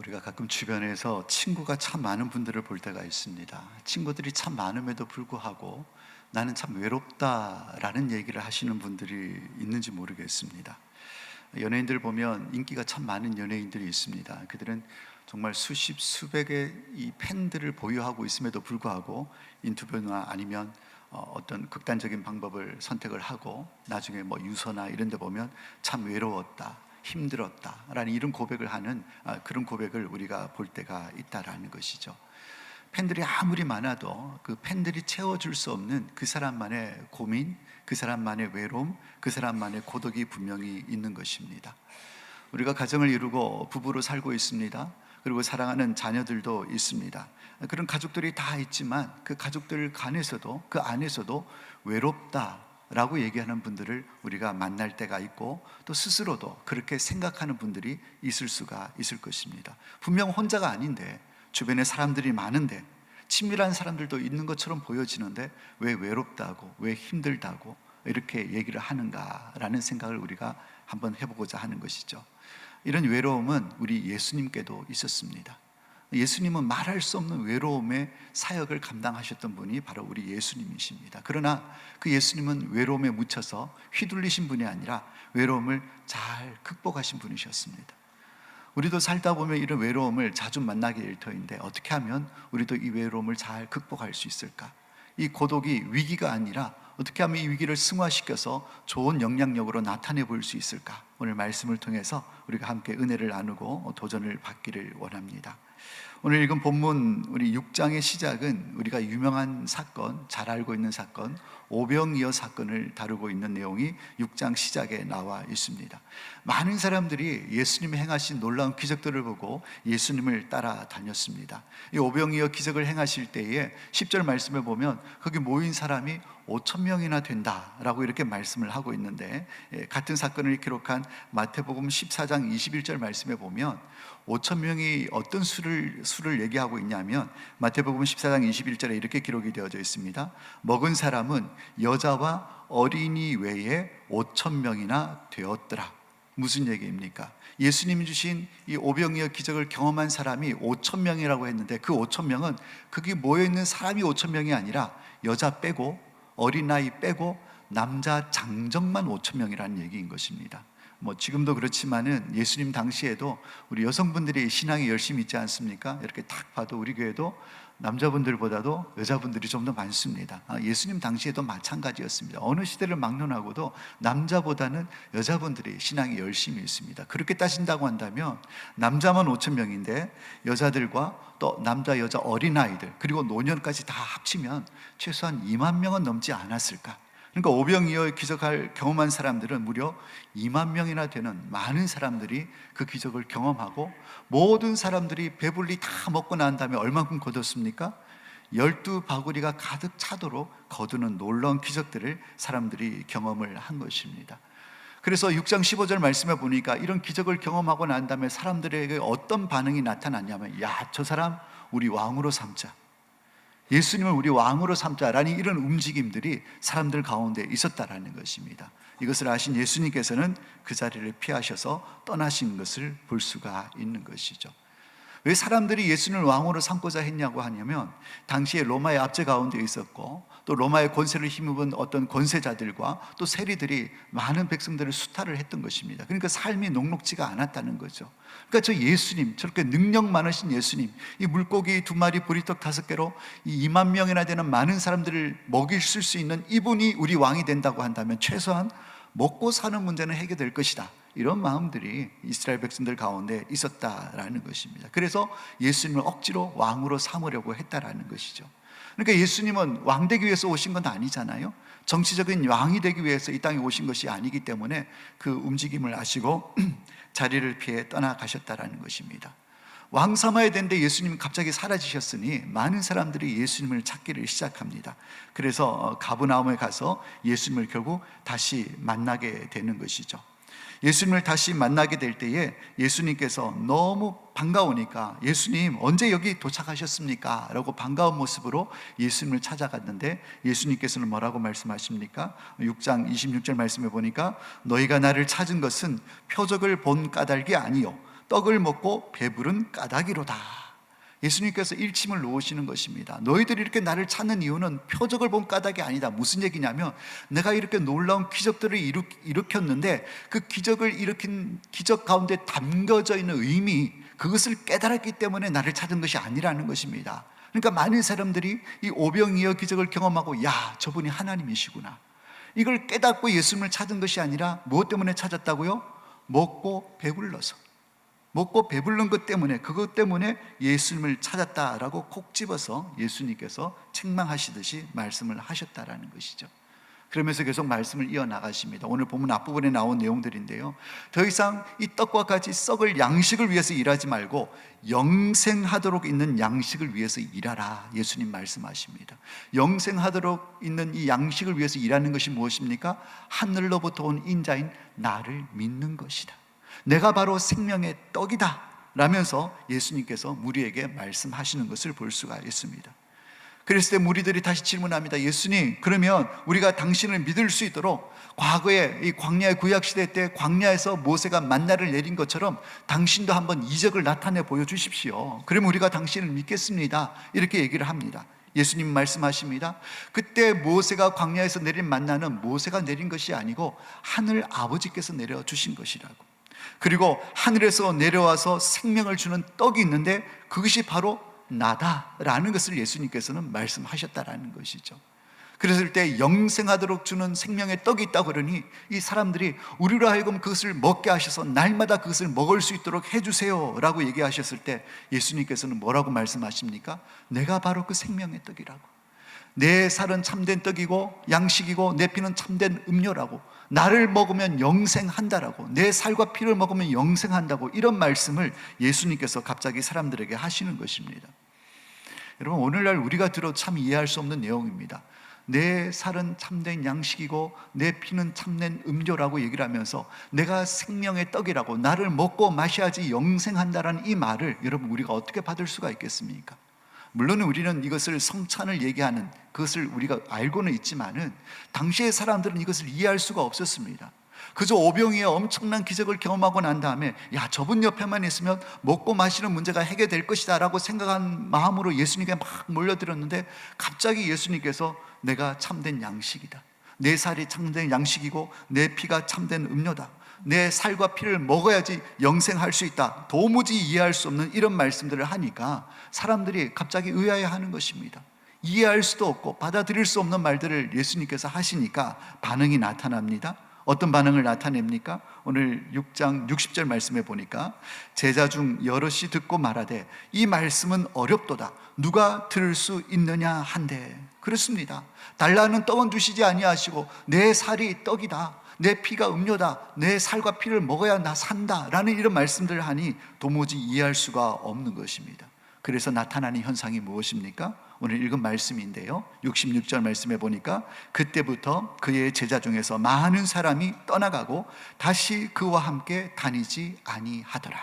우리가 가끔 주변에서 친구가 참 많은 분들을 볼 때가 있습니다. 친구들이 참 많음에도 불구하고 나는 참 외롭다라는 얘기를 하시는 분들이 있는지 모르겠습니다. 연예인들 보면 인기가 참 많은 연예인들이 있습니다. 그들은 정말 수십 수백의 이 팬들을 보유하고 있음에도 불구하고 인터뷰나 아니면 어떤 극단적인 방법을 선택을 하고 나중에 뭐 유서나 이런 데 보면 참 외로웠다, 힘들었다라는 이런 고백을 하는 그런 고백을 우리가 볼 때가 있다라는 것이죠. 팬들이 아무리 많아도 그 팬들이 채워줄 수 없는 그 사람만의 고민, 그 사람만의 외로움, 그 사람만의 고독이 분명히 있는 것입니다. 우리가 가정을 이루고 부부로 살고 있습니다. 그리고 사랑하는 자녀들도 있습니다. 그런 가족들이 다 있지만 그 가족들 간에서도, 그 안에서도 외롭다라고 얘기하는 분들을 우리가 만날 때가 있고, 또 스스로도 그렇게 생각하는 분들이 있을 수가 있을 것입니다. 분명 혼자가 아닌데, 주변에 사람들이 많은데, 친밀한 사람들도 있는 것처럼 보여지는데 왜 외롭다고, 왜 힘들다고 이렇게 얘기를 하는가라는 생각을 우리가 한번 해보고자 하는 것이죠. 이런 외로움은 우리 예수님께도 있었습니다. 예수님은 말할 수 없는 외로움의 사역을 감당하셨던 분이 바로 우리 예수님이십니다. 그러나 그 예수님은 외로움에 묻혀서 휘둘리신 분이 아니라 외로움을 잘 극복하신 분이셨습니다. 우리도 살다 보면 이런 외로움을 자주 만나게 될 터인데, 어떻게 하면 우리도 이 외로움을 잘 극복할 수 있을까? 이 고독이 위기가 아니라 어떻게 하면 이 위기를 승화시켜서 좋은 영향력으로 나타내 볼 수 있을까? 오늘 말씀을 통해서 우리가 함께 은혜를 나누고 도전을 받기를 원합니다. 오늘 읽은 본문 우리 6장의 시작은 우리가 유명한 사건, 잘 알고 있는 사건, 오병이어 사건을 다루고 있는 내용이 6장 시작에 나와 있습니다. 많은 사람들이 예수님이 행하신 놀라운 기적들을 보고 예수님을 따라다녔습니다. 이 오병이어 기적을 행하실 때에 10절 말씀에 보면 거기 모인 사람이 5,000명이나 된다라고 이렇게 말씀을 하고 있는데, 같은 사건을 기록한 마태복음 14장 21절 말씀에 보면 5,000명이 어떤 수를 얘기하고 있냐면, 마태복음 14장 21절에 이렇게 기록이 되어져 있습니다. 먹은 사람은 여자와 어린이 외에 5,000명이나 되었더라. 무슨 얘기입니까? 예수님이 주신 이 오병이어 기적을 경험한 사람이 5,000명이라고 했는데, 그 5,000명은 거기 모여있는 사람이 5,000명이 아니라 여자 빼고 어린아이 빼고 남자 장정만 5,000명이라는 얘기인 것입니다. 지금도 그렇지만은 예수님 당시에도 우리 여성분들이 신앙이 열심히 있지 않습니까? 이렇게 딱 봐도 우리 교회도 남자분들보다도 여자분들이 좀 더 많습니다. 예수님 당시에도 마찬가지였습니다. 어느 시대를 막론하고도 남자보다는 여자분들이 신앙이 열심히 있습니다. 그렇게 따진다고 한다면 남자만 5,000명인데 여자들과 또 남자, 여자, 어린아이들 그리고 노년까지 다 합치면 최소한 2만 명은 넘지 않았을까? 그러니까 오병이어 기적을 경험한 사람들은 무려 2만 명이나 되는 많은 사람들이 그 기적을 경험하고, 모든 사람들이 배불리 다 먹고 난 다음에 얼만큼 거뒀습니까? 12바구리가 가득 차도록 거두는 놀라운 기적들을 사람들이 경험을 한 것입니다. 그래서 6장 15절 말씀에 보니까 이런 기적을 경험하고 난 다음에 사람들에게 어떤 반응이 나타났냐면, 야, 저 사람 우리 왕으로 삼자, 예수님을 우리 왕으로 삼자라는 이런 움직임들이 사람들 가운데 있었다라는 것입니다. 이것을 아신 예수님께서는 그 자리를 피하셔서 떠나신 것을 볼 수가 있는 것이죠. 왜 사람들이 예수님을 왕으로 삼고자 했냐고 하냐면, 당시에 로마의 압제 가운데 있었고, 또 로마의 권세를 힘입은 어떤 권세자들과 또 세리들이 많은 백성들을 수탈을 했던 것입니다. 그러니까 삶이 녹록지가 않았다는 거죠. 그러니까 저 예수님, 저렇게 능력 많으신 예수님, 이 물고기 2마리 보리떡 5개로 이 2만 명이나 되는 많은 사람들을 먹일 수 있는 이분이 우리 왕이 된다고 한다면 최소한 먹고 사는 문제는 해결될 것이다, 이런 마음들이 이스라엘 백성들 가운데 있었다라는 것입니다. 그래서 예수님을 억지로 왕으로 삼으려고 했다라는 것이죠. 그러니까 예수님은 왕 되기 위해서 오신 건 아니잖아요. 정치적인 왕이 되기 위해서 이 땅에 오신 것이 아니기 때문에 그 움직임을 아시고 자리를 피해 떠나가셨다라는 것입니다. 왕 삼아야 되는데 예수님이 갑자기 사라지셨으니 많은 사람들이 예수님을 찾기를 시작합니다. 그래서 가버나움에 가서 예수님을 결국 다시 만나게 되는 것이죠. 예수님을 다시 만나게 될 때에 예수님께서 너무 반가우니까, 예수님 언제 여기 도착하셨습니까? 라고 반가운 모습으로 예수님을 찾아갔는데, 예수님께서는 뭐라고 말씀하십니까? 6장 26절 말씀에 보니까 너희가 나를 찾은 것은 표적을 본 까닭이 아니요 떡을 먹고 배부른 까닭이로다. 예수님께서 일침을 놓으시는 것입니다. 너희들이 이렇게 나를 찾는 이유는 표적을 본 까닭이 아니다. 무슨 얘기냐면 내가 이렇게 놀라운 기적들을 일으켰는데 그 기적을 일으킨 기적 가운데 담겨져 있는 의미, 그것을 깨달았기 때문에 나를 찾은 것이 아니라는 것입니다. 그러니까 많은 사람들이 이 오병이어 기적을 경험하고 야, 저분이 하나님이시구나, 이걸 깨닫고 예수님을 찾은 것이 아니라 무엇 때문에 찾았다고요? 먹고 배불러서, 먹고 배부른 것 때문에, 그것 때문에 예수님을 찾았다라고 콕 집어서 예수님께서 책망하시듯이 말씀을 하셨다라는 것이죠. 그러면서 계속 말씀을 이어나가십니다. 오늘 본문 앞부분에 나온 내용들인데요, 더 이상 이 떡과 같이 썩을 양식을 위해서 일하지 말고 영생하도록 있는 양식을 위해서 일하라. 예수님 말씀하십니다. 영생하도록 있는 이 양식을 위해서 일하는 것이 무엇입니까? 하늘로부터 온 인자인 나를 믿는 것이다. 내가 바로 생명의 떡이다 라면서 예수님께서 무리에게 말씀하시는 것을 볼 수가 있습니다. 그랬을 때 무리들이 다시 질문합니다. 예수님, 그러면 우리가 당신을 믿을 수 있도록 과거에 이 광야의 구약시대 때 광야에서 모세가 만나를 내린 것처럼 당신도 한번 이적을 나타내 보여주십시오. 그러면 우리가 당신을 믿겠습니다. 이렇게 얘기를 합니다. 예수님 말씀하십니다. 그때 모세가 광야에서 내린 만나는 모세가 내린 것이 아니고 하늘 아버지께서 내려주신 것이라고. 그리고 하늘에서 내려와서 생명을 주는 떡이 있는데 그것이 바로 나다라는 것을 예수님께서는 말씀하셨다라는 것이죠. 그랬을 때 영생하도록 주는 생명의 떡이 있다고 그러니 이 사람들이 우리로 하여금 그것을 먹게 하셔서 날마다 그것을 먹을 수 있도록 해주세요 라고 얘기하셨을 때 예수님께서는 뭐라고 말씀하십니까? 내가 바로 그 생명의 떡이라고. 내 살은 참된 떡이고 양식이고 내 피는 참된 음료라고, 나를 먹으면 영생한다라고, 내 살과 피를 먹으면 영생한다고, 이런 말씀을 예수님께서 갑자기 사람들에게 하시는 것입니다. 여러분, 오늘날 우리가 들어도 참 이해할 수 없는 내용입니다. 내 살은 참된 양식이고 내 피는 참된 음료라고 얘기를 하면서 내가 생명의 떡이라고, 나를 먹고 마셔야지 영생한다라는 이 말을 여러분 우리가 어떻게 받을 수가 있겠습니까? 물론 우리는 이것을 성찬을 얘기하는 그것을 우리가 알고는 있지만은 당시의 사람들은 이것을 이해할 수가 없었습니다. 그저 오병이어 엄청난 기적을 경험하고 난 다음에 야, 저분 옆에만 있으면 먹고 마시는 문제가 해결될 것이다 라고 생각한 마음으로 예수님께 막 몰려들었는데 갑자기 예수님께서 내가 참된 양식이다, 내 살이 참된 양식이고 내 피가 참된 음료다, 내 살과 피를 먹어야지 영생할 수 있다, 도무지 이해할 수 없는 이런 말씀들을 하니까 사람들이 갑자기 의아해하는 것입니다. 이해할 수도 없고 받아들일 수 없는 말들을 예수님께서 하시니까 반응이 나타납니다. 어떤 반응을 나타냅니까? 오늘 6장 60절 말씀에 보니까 제자 중 여럿이 듣고 말하되 이 말씀은 어렵도다, 누가 들을 수 있느냐 한데. 그렇습니다. 달라는 떡은 주시지 아니하시고 내 살이 떡이다, 내 피가 음료다, 내 살과 피를 먹어야 나 산다 라는 이런 말씀들을 하니 도무지 이해할 수가 없는 것입니다. 그래서 나타나는 현상이 무엇입니까? 오늘 읽은 말씀인데요, 66절 말씀에 보니까 그때부터 그의 제자 중에서 많은 사람이 떠나가고 다시 그와 함께 다니지 아니하더라.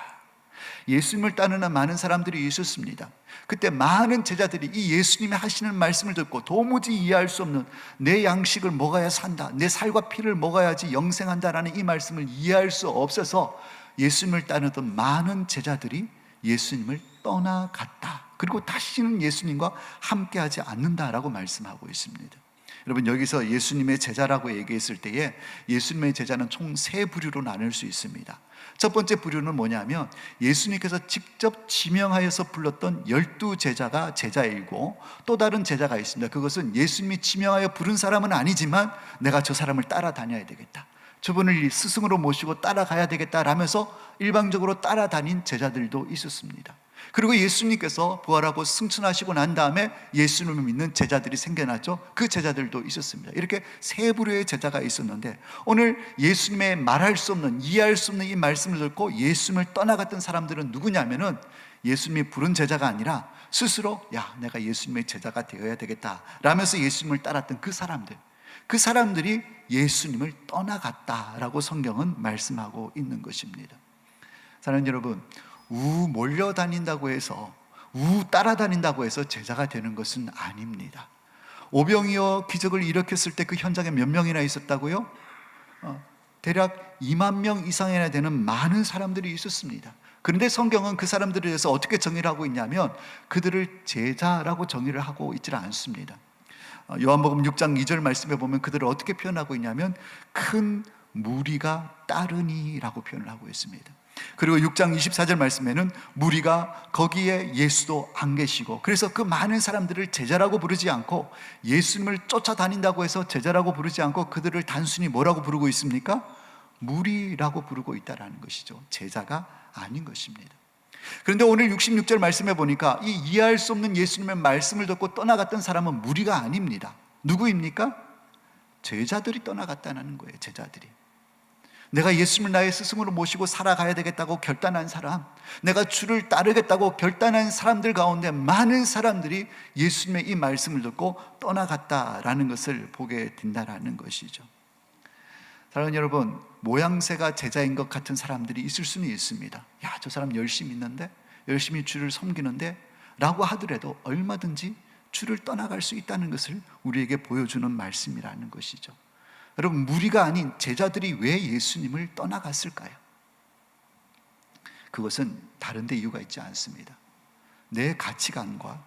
예수님을 따르는 많은 사람들이 있었습니다. 그때 많은 제자들이 이 예수님이 하시는 말씀을 듣고 도무지 이해할 수 없는 내 양식을 먹어야 산다, 내 살과 피를 먹어야지 영생한다라는 이 말씀을 이해할 수 없어서 예수님을 따르던 많은 제자들이 예수님을 떠나갔다. 그리고 다시는 예수님과 함께하지 않는다라고 말씀하고 있습니다. 여러분, 여기서 예수님의 제자라고 얘기했을 때에 예수님의 제자는 총 세 부류로 나눌 수 있습니다. 첫 번째 부류는 뭐냐면 예수님께서 직접 지명하여서 불렀던 12제자가 제자이고, 또 다른 제자가 있습니다. 그것은 예수님이 지명하여 부른 사람은 아니지만 내가 저 사람을 따라다녀야 되겠다, 저분을 스승으로 모시고 따라가야 되겠다 라면서 일방적으로 따라다닌 제자들도 있었습니다. 그리고 예수님께서 부활하고 승천하시고 난 다음에 예수님을 믿는 제자들이 생겨났죠. 그 제자들도 있었습니다. 이렇게 세 부류의 제자가 있었는데 오늘 예수님의 말할 수 없는, 이해할 수 없는 이 말씀을 듣고 예수님을 떠나갔던 사람들은 누구냐면은 예수님이 부른 제자가 아니라 스스로 야, 내가 예수님의 제자가 되어야 되겠다 라면서 예수님을 따랐던 그 사람들이 예수님을 떠나갔다라고 성경은 말씀하고 있는 것입니다. 사랑하는 여러분, 몰려다닌다고 해서, 따라다닌다고 해서 제자가 되는 것은 아닙니다. 오병이어 기적을 일으켰을 때 그 현장에 몇 명이나 있었다고요? 대략 2만 명 이상이나 되는 많은 사람들이 있었습니다. 그런데 성경은 그 사람들에 대해서 어떻게 정의를 하고 있냐면 그들을 제자라고 정의를 하고 있지 않습니다. 요한복음 6장 2절 말씀에 보면 그들을 어떻게 표현하고 있냐면 큰 무리가 따르니라고 표현을 하고 있습니다. 그리고 6장 24절 말씀에는 무리가 거기에 예수도 안 계시고, 그래서 그 많은 사람들을 제자라고 부르지 않고 예수님을 쫓아다닌다고 해서 제자라고 부르지 않고 그들을 단순히 뭐라고 부르고 있습니까? 무리라고 부르고 있다는 것이죠. 제자가 아닌 것입니다. 그런데 오늘 66절 말씀에 보니까 이 이해할 수 없는 예수님의 말씀을 듣고 떠나갔던 사람은 무리가 아닙니다. 누구입니까? 제자들이 떠나갔다는 거예요. 제자들이. 내가 예수님을 나의 스승으로 모시고 살아가야 되겠다고 결단한 사람, 내가 주를 따르겠다고 결단한 사람들 가운데 많은 사람들이 예수님의 이 말씀을 듣고 떠나갔다라는 것을 보게 된다는 것이죠. 사랑하는 여러분, 모양새가 제자인 것 같은 사람들이 있을 수는 있습니다. 야, 저 사람 열심히 있는데, 열심히 주를 섬기는데 라고 하더라도 얼마든지 주를 떠나갈 수 있다는 것을 우리에게 보여주는 말씀이라는 것이죠. 여러분, 무리가 아닌 제자들이 왜 예수님을 떠나갔을까요? 그것은 다른 데 이유가 있지 않습니다. 내 가치관과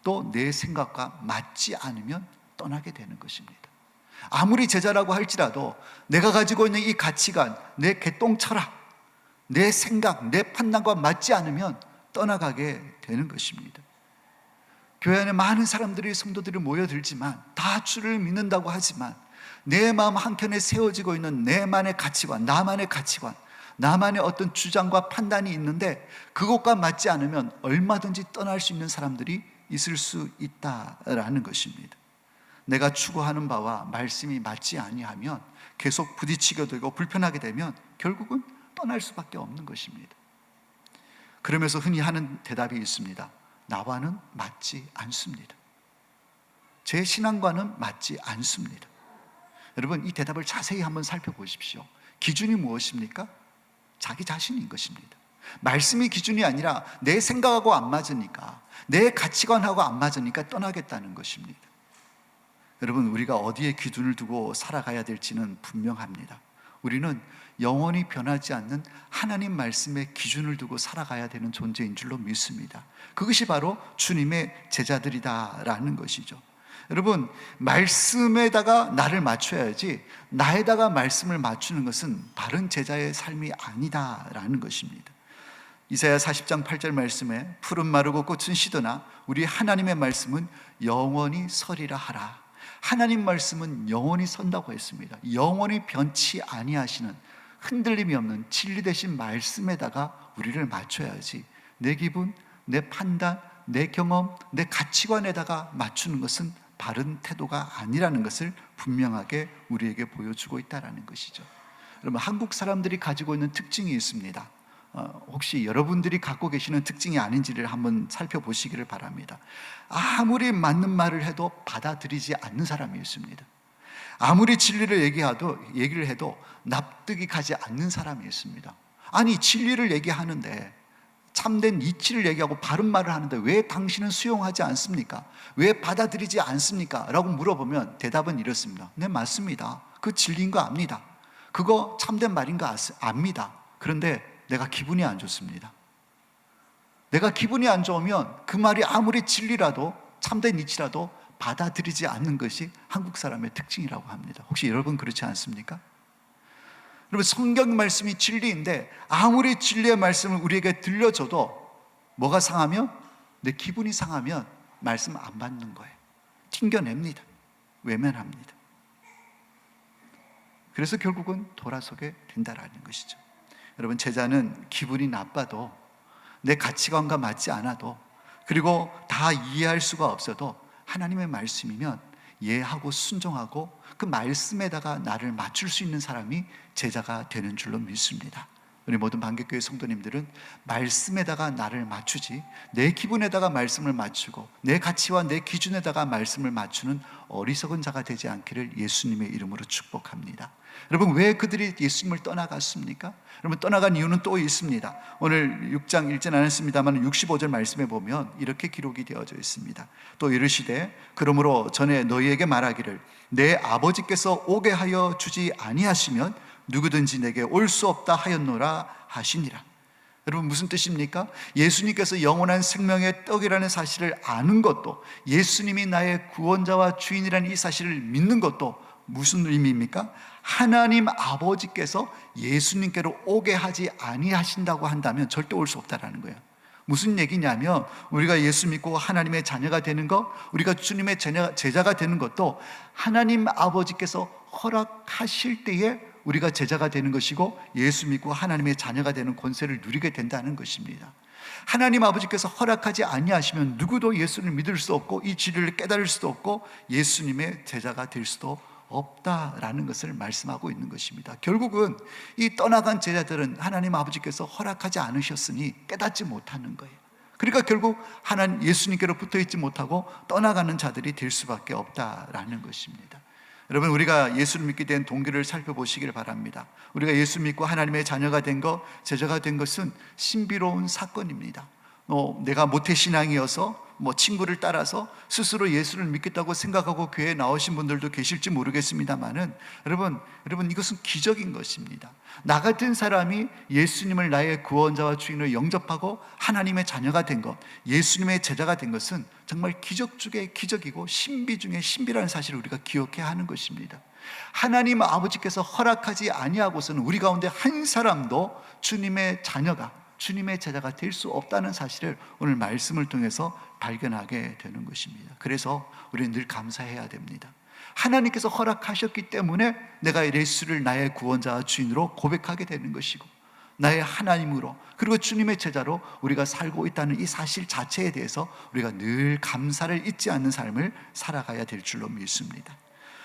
또 내 생각과 맞지 않으면 떠나게 되는 것입니다. 아무리 제자라고 할지라도 내가 가지고 있는 이 가치관, 내 개똥 철학, 내 생각, 내 판단과 맞지 않으면 떠나가게 되는 것입니다. 교회 안에 많은 사람들이, 성도들이 모여들지만 다 주를 믿는다고 하지만 내 마음 한켠에 세워지고 있는 내만의 가치관, 나만의 가치관, 나만의 어떤 주장과 판단이 있는데 그것과 맞지 않으면 얼마든지 떠날 수 있는 사람들이 있을 수 있다라는 것입니다. 내가 추구하는 바와 말씀이 맞지 아니하면 계속 부딪히게 되고 불편하게 되면 결국은 떠날 수밖에 없는 것입니다. 그러면서 흔히 하는 대답이 있습니다. 나와는 맞지 않습니다. 제 신앙과는 맞지 않습니다. 여러분, 이 대답을 자세히 한번 살펴보십시오. 기준이 무엇입니까? 자기 자신인 것입니다. 말씀이 기준이 아니라 내 생각하고 안 맞으니까, 내 가치관하고 안 맞으니까 떠나겠다는 것입니다. 여러분, 우리가 어디에 기준을 두고 살아가야 될지는 분명합니다. 우리는 영원히 변하지 않는 하나님 말씀의 기준을 두고 살아가야 되는 존재인 줄로 믿습니다. 그것이 바로 주님의 제자들이다라는 것이죠. 여러분, 말씀에다가 나를 맞춰야지 나에다가 말씀을 맞추는 것은 바른 제자의 삶이 아니다라는 것입니다. 이사야 40장 8절 말씀에 풀은 마르고 꽃은 시드나 우리 하나님의 말씀은 영원히 서리라 하라. 하나님 말씀은 영원히 선다고 했습니다. 영원히 변치 아니하시는 흔들림이 없는 진리 되신 말씀에다가 우리를 맞춰야지 내 기분, 내 판단, 내 경험, 내 가치관에다가 맞추는 것은 바른 태도가 아니라는 것을 분명하게 우리에게 보여주고 있다는 것이죠. 여러분, 한국 사람들이 가지고 있는 특징이 있습니다. 혹시 여러분들이 갖고 계시는 특징이 아닌지를 한번 살펴보시기를 바랍니다. 아무리 맞는 말을 해도 받아들이지 않는 사람이 있습니다. 아무리 진리를 얘기를 해도 납득이 가지 않는 사람이 있습니다. 아니, 진리를 얘기하는데, 참된 이치를 얘기하고 바른 말을 하는데 왜 당신은 수용하지 않습니까? 왜 받아들이지 않습니까? 라고 물어보면 대답은 이렇습니다. 네, 맞습니다. 그 진리인 거 압니다. 그거 참된 말인 거 압니다. 그런데 내가 기분이 안 좋습니다. 내가 기분이 안 좋으면 그 말이 아무리 진리라도, 참된 이치라도 받아들이지 않는 것이 한국 사람의 특징이라고 합니다. 혹시 여러분 그렇지 않습니까? 여러분, 성경 말씀이 진리인데 아무리 진리의 말씀을 우리에게 들려줘도 뭐가 상하면, 내 기분이 상하면 말씀 안 받는 거예요. 튕겨냅니다. 외면합니다. 그래서 결국은 돌아서게 된다라는 것이죠. 여러분, 제자는 기분이 나빠도, 내 가치관과 맞지 않아도, 그리고 다 이해할 수가 없어도 하나님의 말씀이면 이해하고 순종하고 그 말씀에다가 나를 맞출 수 있는 사람이 제자가 되는 줄로 믿습니다. 우리 모든 반격교회 성도님들은 말씀에다가 나를 맞추지, 내 기분에다가 말씀을 맞추고 내 가치와 내 기준에다가 말씀을 맞추는 어리석은 자가 되지 않기를 예수님의 이름으로 축복합니다. 여러분, 왜 그들이 예수님을 떠나갔습니까? 여러분, 떠나간 이유는 또 있습니다. 오늘 6장 읽진 않았습니다만 65절 말씀에 보면 이렇게 기록이 되어져 있습니다. 또 이르시되 그러므로 전에 너희에게 말하기를 내 아버지께서 오게 하여 주지 아니하시면 누구든지 내게 올 수 없다 하였노라 하시니라. 여러분 무슨 뜻입니까? 예수님께서 영원한 생명의 떡이라는 사실을 아는 것도, 예수님이 나의 구원자와 주인이라는 이 사실을 믿는 것도 무슨 의미입니까? 하나님 아버지께서 예수님께로 오게 하지 아니하신다고 한다면 절대 올 수 없다라는 거예요. 무슨 얘기냐면 우리가 예수 믿고 하나님의 자녀가 되는 것, 우리가 주님의 제자가 되는 것도 하나님 아버지께서 허락하실 때에 우리가 제자가 되는 것이고, 예수 믿고 하나님의 자녀가 되는 권세를 누리게 된다는 것입니다. 하나님 아버지께서 허락하지 아니하시면 누구도 예수를 믿을 수 없고 이 진리를 깨달을 수도 없고 예수님의 제자가 될 수도 없다라는 것을 말씀하고 있는 것입니다. 결국은 이 떠나간 제자들은 하나님 아버지께서 허락하지 않으셨으니 깨닫지 못하는 거예요. 그러니까 결국 하나님 예수님께로 붙어 있지 못하고 떠나가는 자들이 될 수밖에 없다라는 것입니다. 여러분, 우리가 예수를 믿게 된 동기를 살펴보시길 바랍니다. 우리가 예수 믿고 하나님의 자녀가 된 것, 제자가 된 것은 신비로운 사건입니다. 내가 모태신앙이어서 친구를 따라서 스스로 예수를 믿겠다고 생각하고 교회에 나오신 분들도 계실지 모르겠습니다만은 여러분 이것은 기적인 것입니다. 나 같은 사람이 예수님을 나의 구원자와 주인으로 영접하고 하나님의 자녀가 된 것, 예수님의 제자가 된 것은 정말 기적 중에 기적이고 신비 중에 신비라는 사실을 우리가 기억해야 하는 것입니다. 하나님 아버지께서 허락하지 아니하고서는 우리 가운데 한 사람도 주님의 자녀가, 주님의 제자가 될 수 없다는 사실을 오늘 말씀을 통해서 발견하게 되는 것입니다. 그래서 우리는 늘 감사해야 됩니다. 하나님께서 허락하셨기 때문에 내가 예수를 나의 구원자와 주인으로 고백하게 되는 것이고, 나의 하나님으로, 그리고 주님의 제자로 우리가 살고 있다는 이 사실 자체에 대해서 우리가 늘 감사를 잊지 않는 삶을 살아가야 될 줄로 믿습니다.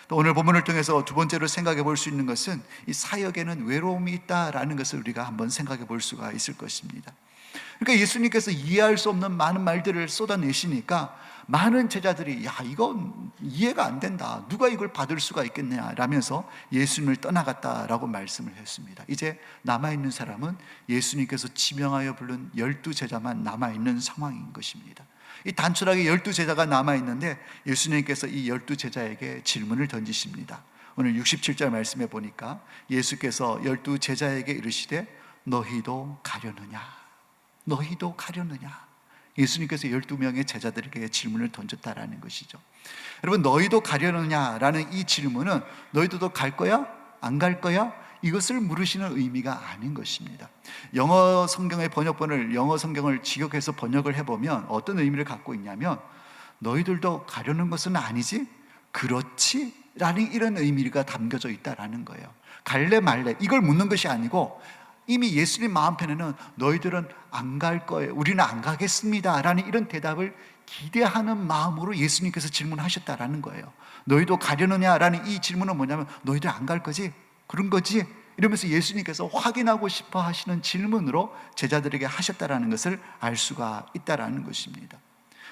또 오늘 본문을 통해서 두 번째로 생각해 볼 수 있는 것은 이 사역에는 외로움이 있다라는 것을 우리가 한번 생각해 볼 수가 있을 것입니다. 그러니까 예수님께서 이해할 수 없는 많은 말들을 쏟아내시니까 많은 제자들이 이건 이해가 안 된다, 누가 이걸 받을 수가 있겠냐 라면서 예수님을 떠나갔다라고 말씀을 했습니다. 이제 남아있는 사람은 예수님께서 지명하여 부른 12제자만 남아있는 상황인 것입니다. 이 단순하게 12제자가 남아있는데 예수님께서 이 12제자에게 질문을 던지십니다. 오늘 67절 말씀에 보니까 예수께서 12제자에게 이르시되 너희도 가려느냐, 너희도 가려느냐. 예수님께서 12명의 제자들에게 질문을 던졌다라는 것이죠. 여러분, 너희도 가려느냐라는 이 질문은 너희들도 갈 거야? 안 갈 거야? 이것을 물으시는 의미가 아닌 것입니다. 영어 성경의 번역본을, 영어 성경을 직역해서 번역을 해보면 어떤 의미를 갖고 있냐면 너희들도 가려는 것은 아니지? 그렇지? 라는 이런 의미가 담겨져 있다라는 거예요. 갈래 말래 이걸 묻는 것이 아니고 이미 예수님 마음편에는 너희들은 안 갈 거예요, 우리는 안 가겠습니다 라는 이런 대답을 기대하는 마음으로 예수님께서 질문하셨다라는 거예요. 너희도 가려느냐라는 이 질문은 뭐냐면 너희들 안 갈 거지? 그런 거지? 이러면서 예수님께서 확인하고 싶어 하시는 질문으로 제자들에게 하셨다라는 것을 알 수가 있다라는 것입니다.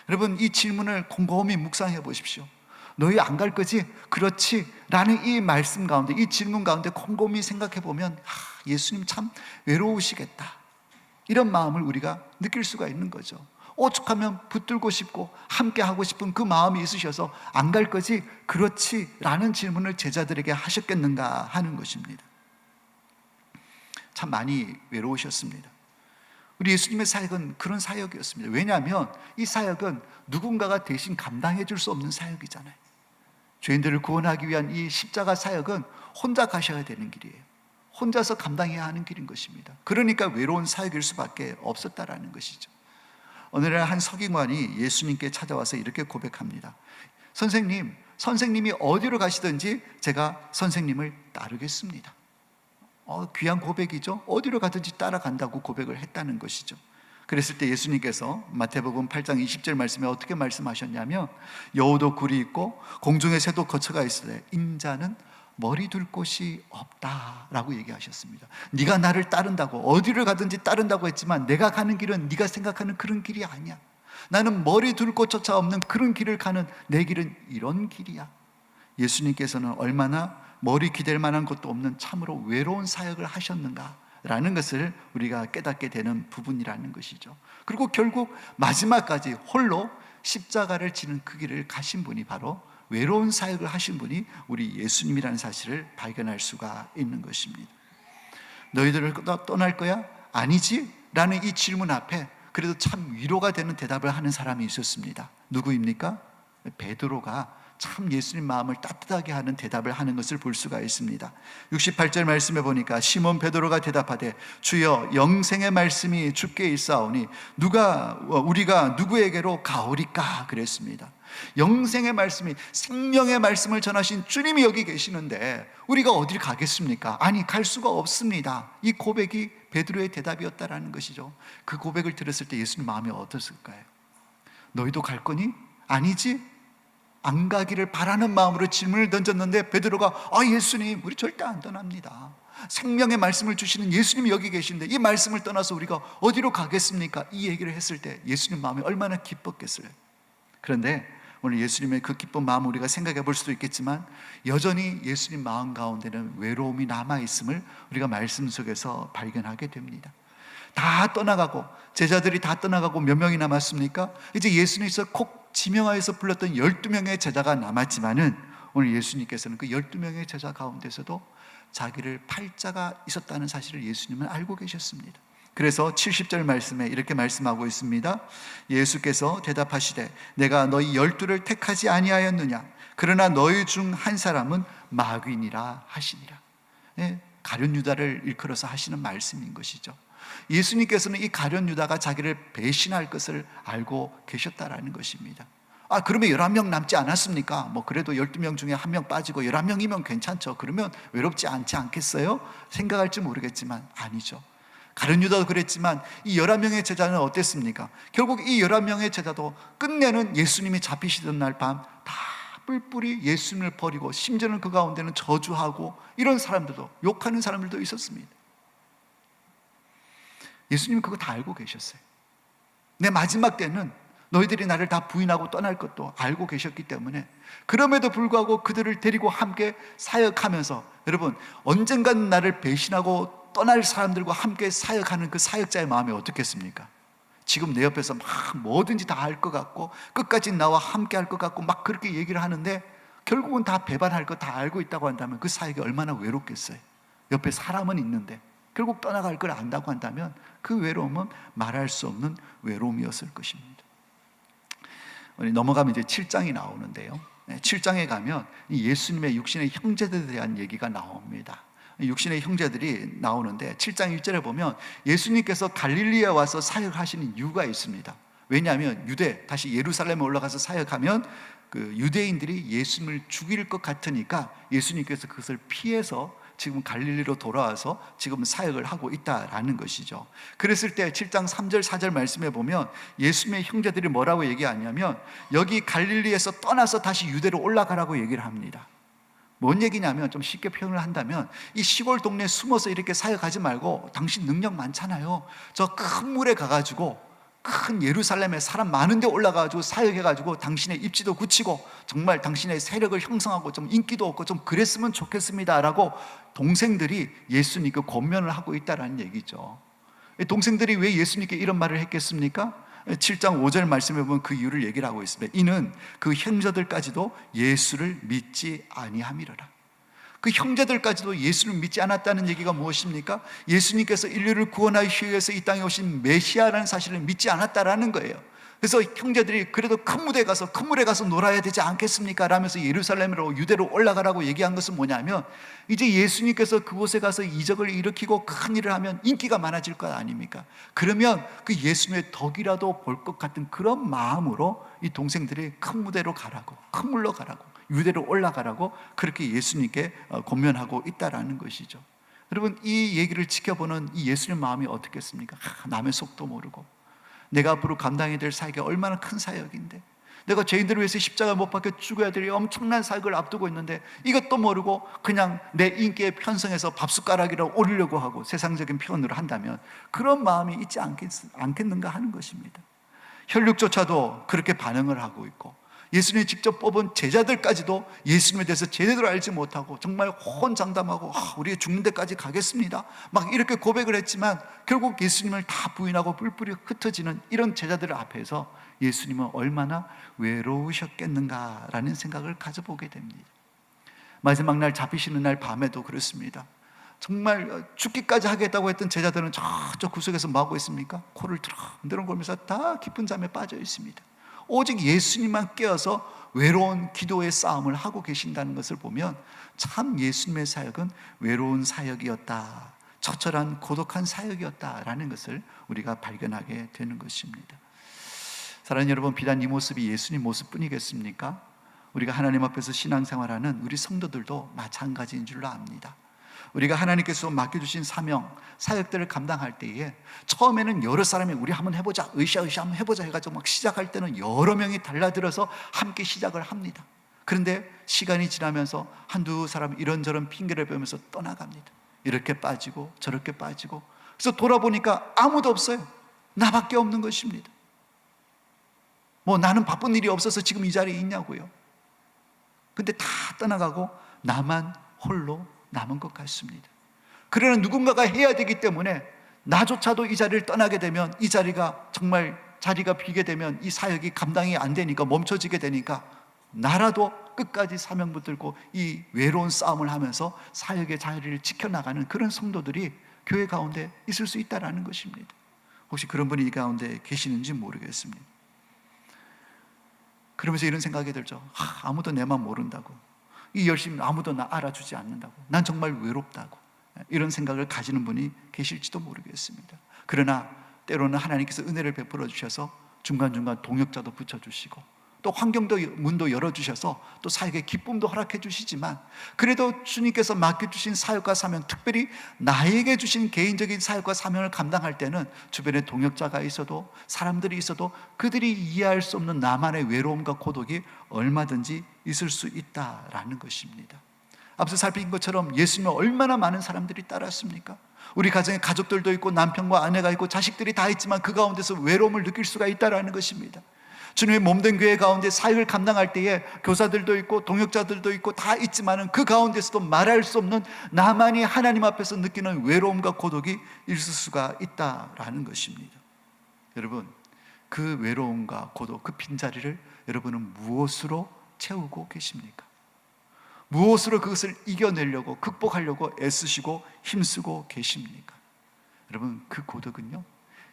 여러분, 이 질문을 곰곰이 묵상해 보십시오. 너희 안 갈 거지? 그렇지? 라는 이 말씀 가운데, 이 질문 가운데 곰곰이 생각해 보면 예수님 참 외로우시겠다, 이런 마음을 우리가 느낄 수가 있는 거죠. 오죽하면 붙들고 싶고 함께 하고 싶은 그 마음이 있으셔서 안 갈 거지? 그렇지? 라는 질문을 제자들에게 하셨겠는가 하는 것입니다. 참 많이 외로우셨습니다. 우리 예수님의 사역은 그런 사역이었습니다. 왜냐하면 이 사역은 누군가가 대신 감당해 줄 수 없는 사역이잖아요. 죄인들을 구원하기 위한 이 십자가 사역은 혼자 가셔야 되는 길이에요. 혼자서 감당해야 하는 길인 것입니다. 그러니까 외로운 사역일 수밖에 없었다라는 것이죠. 오늘날 한 서기관이 예수님께 찾아와서 이렇게 고백합니다. 선생님이 어디로 가시든지 제가 선생님을 따르겠습니다. 귀한 고백이죠. 어디로 가든지 따라간다고 고백을 했다는 것이죠. 그랬을 때 예수님께서 마태복음 8장 20절 말씀에 어떻게 말씀하셨냐면 여우도 굴이 있고 공중의 새도 거처가 있으되 인자는 머리 둘 곳이 없다라고 얘기하셨습니다. 네가 나를 따른다고, 어디를 가든지 따른다고 했지만 내가 가는 길은 네가 생각하는 그런 길이 아니야. 나는 머리 둘 곳조차 없는 그런 길을 가는 내 길은 이런 길이야. 예수님께서는 얼마나 머리 기댈 만한 것도 없는 참으로 외로운 사역을 하셨는가라는 것을 우리가 깨닫게 되는 부분이라는 것이죠. 그리고 결국 마지막까지 홀로 십자가를 지는 그 길을 가신 분이 바로 외로운 사역을 하신 분이 우리 예수님이라는 사실을 발견할 수가 있는 것입니다. 너희들을 떠날 거야? 아니지? 라는 이 질문 앞에 그래도 참 위로가 되는 대답을 하는 사람이 있었습니다. 누구입니까? 베드로가 참 예수님 마음을 따뜻하게 하는 대답을 하는 것을 볼 수가 있습니다. 68절 말씀에 보니까 시몬 베드로가 대답하되 주여 영생의 말씀이 주께 있사오니 우리가 누구에게로 가오리까 그랬습니다. 영생의 말씀이, 생명의 말씀을 전하신 주님이 여기 계시는데 우리가 어딜 가겠습니까? 아니, 갈 수가 없습니다. 이 고백이 베드로의 대답이었다라는 것이죠. 그 고백을 들었을 때 예수님 마음이 어땠을까요? 너희도 갈 거니? 아니지? 안 가기를 바라는 마음으로 질문을 던졌는데 베드로가 예수님, 우리 절대 안 떠납니다. 생명의 말씀을 주시는 예수님이 여기 계신데 이 말씀을 떠나서 우리가 어디로 가겠습니까? 이 얘기를 했을 때 예수님 마음이 얼마나 기뻤겠어요. 그런데 오늘 예수님의 그 기쁜 마음을 우리가 생각해 볼 수도 있겠지만 여전히 예수님 마음 가운데는 외로움이 남아있음을 우리가 말씀 속에서 발견하게 됩니다. 다 떠나가고, 제자들이 다 떠나가고 몇 명이 남았습니까? 이제 예수님께서 콕 지명하여서 불렀던 12명의 제자가 남았지만은 오늘 예수님께서는 그 12명의 제자 가운데서도 자기를 팔자가 있었다는 사실을 예수님은 알고 계셨습니다. 그래서 70절 말씀에 이렇게 말씀하고 있습니다. 예수께서 대답하시되 내가 너희 12를 택하지 아니하였느냐? 그러나 너희 중 한 사람은 마귀니라 하시니라. 가룟 유다를 일컬어서 하시는 말씀인 것이죠. 예수님께서는 이 가룟 유다가 자기를 배신할 것을 알고 계셨다라는 것입니다. 그러면 11명 남지 않았습니까? 그래도 12명 중에 1명 빠지고 11명이면 괜찮죠. 그러면 외롭지 않지 않겠어요? 생각할지 모르겠지만 아니죠. 가룟 유다도 그랬지만 이 11명의 제자는 어땠습니까? 결국 이 11명의 제자도 끝내는 예수님이 잡히시던 날 밤 다 뿔뿔이 예수님을 버리고 심지어는 그 가운데는 저주하고 이런 사람들도, 욕하는 사람들도 있었습니다. 예수님은 그거 다 알고 계셨어요. 내 마지막 때는 너희들이 나를 다 부인하고 떠날 것도 알고 계셨기 때문에 그럼에도 불구하고 그들을 데리고 함께 사역하면서, 여러분, 언젠가는 나를 배신하고 떠날 사람들과 함께 사역하는 그 사역자의 마음이 어떻겠습니까? 지금 내 옆에서 막 뭐든지 다 할 것 같고 끝까지 나와 함께 할 것 같고 막 그렇게 얘기를 하는데 결국은 다 배반할 거 다 알고 있다고 한다면 그 사역이 얼마나 외롭겠어요. 옆에 사람은 있는데 결국 떠나갈 걸 안다고 한다면 그 외로움은 말할 수 없는 외로움이었을 것입니다. 우리 넘어가면 이제 7장이 나오는데요. 7장에 가면 예수님의 육신의 형제들에 대한 얘기가 나옵니다. 육신의 형제들이 나오는데 7장 1절에 보면 예수님께서 갈릴리에 와서 사역하시는 이유가 있습니다. 왜냐하면 다시 예루살렘에 올라가서 사역하면 그 유대인들이 예수님을 죽일 것 같으니까 예수님께서 그것을 피해서 지금 갈릴리로 돌아와서 지금 사역을 하고 있다라는 것이죠. 그랬을 때 7장 3절 4절 말씀에 보면 예수님의 형제들이 뭐라고 얘기하냐면 여기 갈릴리에서 떠나서 다시 유대로 올라가라고 얘기를 합니다. 뭔 얘기냐면, 좀 쉽게 표현을 한다면 이 시골 동네에 숨어서 이렇게 사역하지 말고 당신 능력 많잖아요. 저 큰 물에 가가지고 큰 예루살렘에 사람 많은 데 올라가가지고 사역해가지고 당신의 입지도 굳히고 정말 당신의 세력을 형성하고 좀 인기도 얻고 좀 그랬으면 좋겠습니다 라고 동생들이 예수님께 권면을 하고 있다는 얘기죠. 동생들이 왜 예수님께 이런 말을 했겠습니까? 7장 5절 말씀에 보면 그 이유를 얘기를 하고 있습니다. 이는 그 형제들까지도 예수를 믿지 아니함이로라. 그 형제들까지도 예수를 믿지 않았다는 얘기가 무엇입니까? 예수님께서 인류를 구원하기 위해서 이 땅에 오신 메시아라는 사실을 믿지 않았다라는 거예요. 그래서 형제들이 그래도 큰 물에 가서 놀아야 되지 않겠습니까? 라면서 예루살렘으로 유대로 올라가라고 얘기한 것은 뭐냐면 이제 예수님께서 그곳에 가서 이적을 일으키고 큰 일을 하면 인기가 많아질 것 아닙니까? 그러면 그 예수님의 덕이라도 볼 것 같은 그런 마음으로 이 동생들이 큰 무대로 가라고, 큰 물로 가라고, 유대로 올라가라고 그렇게 예수님께 권면하고 있다라는 것이죠. 여러분, 이 얘기를 지켜보는 이 예수님 마음이 어떻겠습니까? 남의 속도 모르고 내가 앞으로 감당해야 될 사역이 얼마나 큰 사역인데, 내가 죄인들을 위해서 십자가 못 박혀 죽어야 될 엄청난 사역을 앞두고 있는데 이것도 모르고 그냥 내 인기에 편성해서 밥숟가락이라고 오르려고 하고 세상적인 표현으로 한다면 그런 마음이 있지 않겠는가 하는 것입니다. 혈육조차도 그렇게 반응을 하고 있고 예수님이 직접 뽑은 제자들까지도 예수님에 대해서 제대로 알지 못하고 정말 호언장담하고 우리 죽는 데까지 가겠습니다 막 이렇게 고백을 했지만 결국 예수님을 다 부인하고 뿔뿔이 흩어지는 이런 제자들 앞에서 예수님은 얼마나 외로우셨겠는가라는 생각을 가져보게 됩니다. 마지막 날 잡히시는 날 밤에도 그렇습니다. 정말 죽기까지 하겠다고 했던 제자들은 저쪽 구석에서 뭐 하고 있습니까? 코를 드렁드렁 걸면서 다 깊은 잠에 빠져 있습니다. 오직 예수님만 깨어서 외로운 기도의 싸움을 하고 계신다는 것을 보면 참 예수님의 사역은 외로운 사역이었다, 처절한 고독한 사역이었다라는 것을 우리가 발견하게 되는 것입니다. 사랑하는 여러분, 비단 이 모습이 예수님 모습뿐이겠습니까? 우리가 하나님 앞에서 신앙생활하는 우리 성도들도 마찬가지인 줄로 압니다. 우리가 하나님께서 맡겨주신 사명, 사역들을 감당할 때에 처음에는 여러 사람이 우리 한번 해보자, 으쌰으쌰 한번 해보자 해가지고 막 시작할 때는 여러 명이 달라들어서 함께 시작을 합니다. 그런데 시간이 지나면서 한두 사람이 이런저런 핑계를 대면서 떠나갑니다. 이렇게 빠지고 저렇게 빠지고, 그래서 돌아보니까 아무도 없어요. 나밖에 없는 것입니다. 뭐 나는 바쁜 일이 없어서 지금 이 자리에 있냐고요. 근데 다 떠나가고 나만 홀로 남은 것 같습니다. 그러나 누군가가 해야 되기 때문에 나조차도 이 자리를 떠나게 되면, 이 자리가 정말 자리가 비게 되면 이 사역이 감당이 안 되니까, 멈춰지게 되니까 나라도 끝까지 사명 붙들고 이 외로운 싸움을 하면서 사역의 자리를 지켜나가는 그런 성도들이 교회 가운데 있을 수 있다는 것입니다. 혹시 그런 분이 이 가운데 계시는지 모르겠습니다. 그러면서 이런 생각이 들죠. 아무도 내 맘 모른다고, 이 열심히 아무도 나 알아주지 않는다고, 난 정말 외롭다고, 이런 생각을 가지는 분이 계실지도 모르겠습니다. 그러나 때로는 하나님께서 은혜를 베풀어 주셔서 중간중간 동역자도 붙여주시고, 또 환경도 문도 열어주셔서 또 사역의 기쁨도 허락해 주시지만, 그래도 주님께서 맡겨주신 사역과 사명, 특별히 나에게 주신 개인적인 사역과 사명을 감당할 때는 주변에 동역자가 있어도, 사람들이 있어도 그들이 이해할 수 없는 나만의 외로움과 고독이 얼마든지 있을 수 있다라는 것입니다. 앞서 살핀 것처럼 예수님을 얼마나 많은 사람들이 따랐습니까? 우리 가정에 가족들도 있고 남편과 아내가 있고 자식들이 다 있지만 그 가운데서 외로움을 느낄 수가 있다라는 것입니다. 주님의 몸된 교회 가운데 사역을 감당할 때에 교사들도 있고 동역자들도 있고 다 있지만은 그 가운데서도 말할 수 없는 나만이 하나님 앞에서 느끼는 외로움과 고독이 있을 수가 있다라는 것입니다. 여러분, 그 외로움과 고독, 그 빈자리를 여러분은 무엇으로 채우고 계십니까? 무엇으로 그것을 이겨내려고, 극복하려고 애쓰시고 힘쓰고 계십니까? 여러분, 그 고독은요,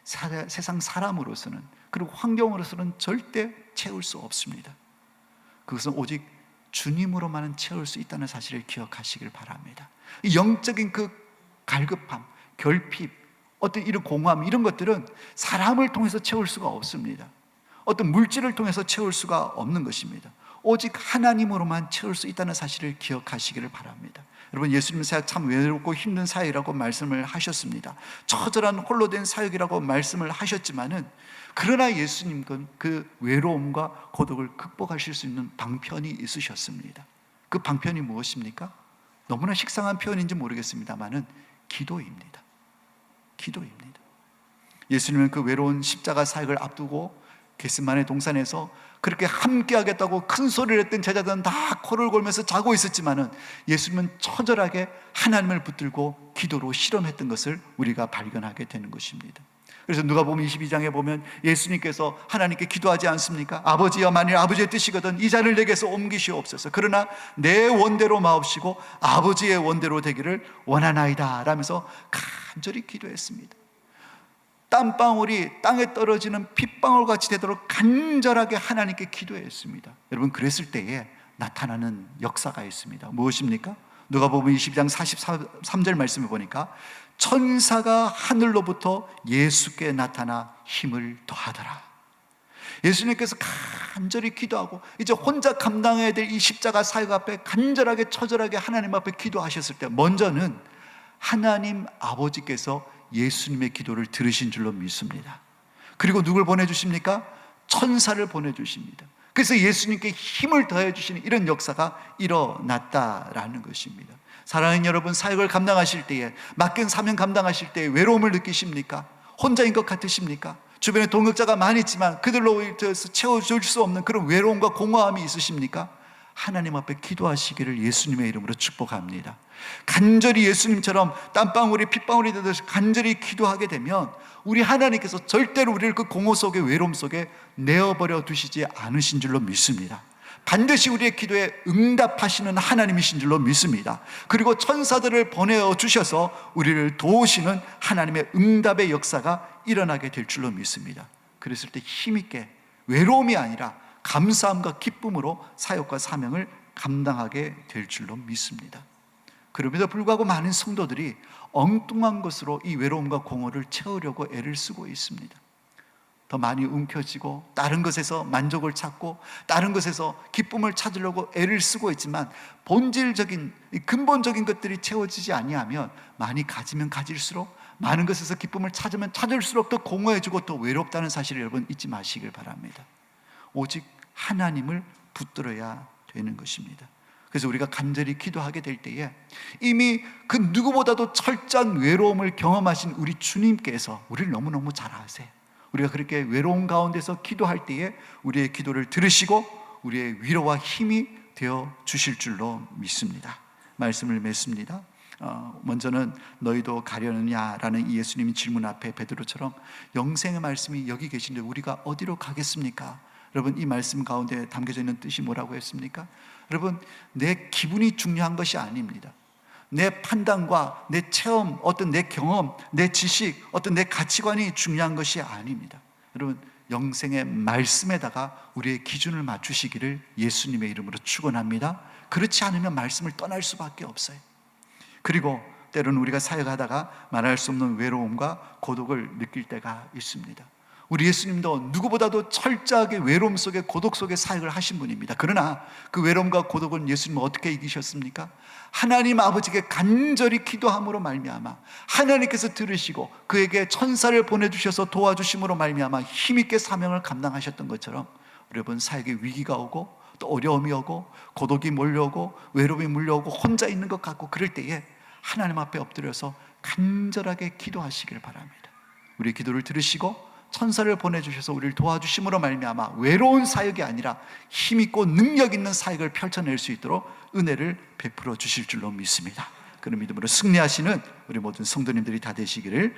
세상 사람으로서는, 그리고 환경으로서는 절대 채울 수 없습니다. 그것은 오직 주님으로만은 채울 수 있다는 사실을 기억하시길 바랍니다. 이 영적인 그 갈급함, 결핍, 어떤 이런 공허함, 이런 것들은 사람을 통해서 채울 수가 없습니다. 어떤 물질을 통해서 채울 수가 없는 것입니다. 오직 하나님으로만 채울 수 있다는 사실을 기억하시기를 바랍니다. 여러분, 예수님 사역 참 외롭고 힘든 사역이라고 말씀을 하셨습니다. 처절한 홀로 된 사역이라고 말씀을 하셨지만은, 그러나 예수님은 그 외로움과 고독을 극복하실 수 있는 방편이 있으셨습니다. 그 방편이 무엇입니까? 너무나 식상한 표현인지 모르겠습니다만은 기도입니다. 기도입니다. 예수님은 그 외로운 십자가 사역을 앞두고 겟세마네 동산에서 그렇게 함께 하겠다고 큰 소리를 했던 제자들은 다 코를 골면서 자고 있었지만은 예수님은 처절하게 하나님을 붙들고 기도로 실험했던 것을 우리가 발견하게 되는 것입니다. 그래서 누가복음 22장에 보면 예수님께서 하나님께 기도하지 않습니까? 아버지여, 만일 아버지의 뜻이거든 이 잔을 내게서 옮기시옵소서. 그러나 내 원대로 마옵시고 아버지의 원대로 되기를 원하나이다 라면서 간절히 기도했습니다. 땀방울이 땅에 떨어지는 핏방울같이 되도록 간절하게 하나님께 기도했습니다. 여러분, 그랬을 때에 나타나는 역사가 있습니다. 무엇입니까? 누가복음 22장 43절 말씀을 보니까 천사가 하늘로부터 예수께 나타나 힘을 더하더라. 예수님께서 간절히 기도하고 이제 혼자 감당해야 될 이 십자가 사역 앞에 간절하게 처절하게 하나님 앞에 기도하셨을 때, 먼저는 하나님 아버지께서 예수님의 기도를 들으신 줄로 믿습니다. 그리고 누굴 보내주십니까? 천사를 보내주십니다. 그래서 예수님께 힘을 더해 주시는 이런 역사가 일어났다라는 것입니다. 사랑하는 여러분, 사역을 감당하실 때에, 맡긴 사명 감당하실 때에 외로움을 느끼십니까? 혼자인 것 같으십니까? 주변에 동역자가 많이 있지만 그들로 채워줄 수 없는 그런 외로움과 공허함이 있으십니까? 하나님 앞에 기도하시기를 예수님의 이름으로 축복합니다. 간절히 예수님처럼 땀방울이 핏방울이 되듯이 간절히 기도하게 되면 우리 하나님께서 절대로 우리를 그 공허 속에, 외로움 속에 내어버려 두시지 않으신 줄로 믿습니다. 반드시 우리의 기도에 응답하시는 하나님이신 줄로 믿습니다. 그리고 천사들을 보내어 주셔서 우리를 도우시는 하나님의 응답의 역사가 일어나게 될 줄로 믿습니다. 그랬을 때 힘있게 외로움이 아니라 감사함과 기쁨으로 사역과 사명을 감당하게 될 줄로 믿습니다. 그럼에도 불구하고 많은 성도들이 엉뚱한 것으로 이 외로움과 공허를 채우려고 애를 쓰고 있습니다. 더 많이 움켜쥐고 다른 것에서 만족을 찾고 다른 것에서 기쁨을 찾으려고 애를 쓰고 있지만 본질적인 근본적인 것들이 채워지지 아니하면 많이 가지면 가질수록, 많은 것에서 기쁨을 찾으면 찾을수록 더 공허해지고 또 외롭다는 사실을 여러분 잊지 마시길 바랍니다. 오직 하나님을 붙들어야 되는 것입니다. 그래서 우리가 간절히 기도하게 될 때에 이미 그 누구보다도 철저한 외로움을 경험하신 우리 주님께서 우리를 너무너무 잘 아세요. 우리가 그렇게 외로운 가운데서 기도할 때에 우리의 기도를 들으시고 우리의 위로와 힘이 되어 주실 줄로 믿습니다. 말씀을 맺습니다. 먼저는 너희도 가려느냐라는 이 예수님의 질문 앞에 베드로처럼 영생의 말씀이 여기 계신데 우리가 어디로 가겠습니까? 여러분, 이 말씀 가운데 담겨져 있는 뜻이 뭐라고 했습니까? 여러분, 내 기분이 중요한 것이 아닙니다. 내 판단과 내 체험, 어떤 내 경험, 내 지식, 어떤 내 가치관이 중요한 것이 아닙니다. 여러분, 영생의 말씀에다가 우리의 기준을 맞추시기를 예수님의 이름으로 축원합니다. 그렇지 않으면 말씀을 떠날 수밖에 없어요. 그리고 때로는 우리가 사역하다가 말할 수 없는 외로움과 고독을 느낄 때가 있습니다. 우리 예수님도 누구보다도 철저하게 외로움 속에, 고독 속에 사역을 하신 분입니다. 그러나 그 외로움과 고독은 예수님은 어떻게 이기셨습니까? 하나님 아버지께 간절히 기도함으로 말미암아 하나님께서 들으시고 그에게 천사를 보내주셔서 도와주심으로 말미암아 힘있게 사명을 감당하셨던 것처럼 여러분, 사역에 위기가 오고 또 어려움이 오고 고독이 몰려오고 외로움이 물려오고 혼자 있는 것 같고 그럴 때에 하나님 앞에 엎드려서 간절하게 기도하시길 바랍니다. 우리의 기도를 들으시고 천사를 보내주셔서 우리를 도와주심으로 말미암아 외로운 사역이 아니라 힘있고 능력 있는 사역을 펼쳐낼 수 있도록 은혜를 베풀어 주실 줄로 믿습니다. 그런 믿음으로 승리하시는 우리 모든 성도님들이 다 되시기를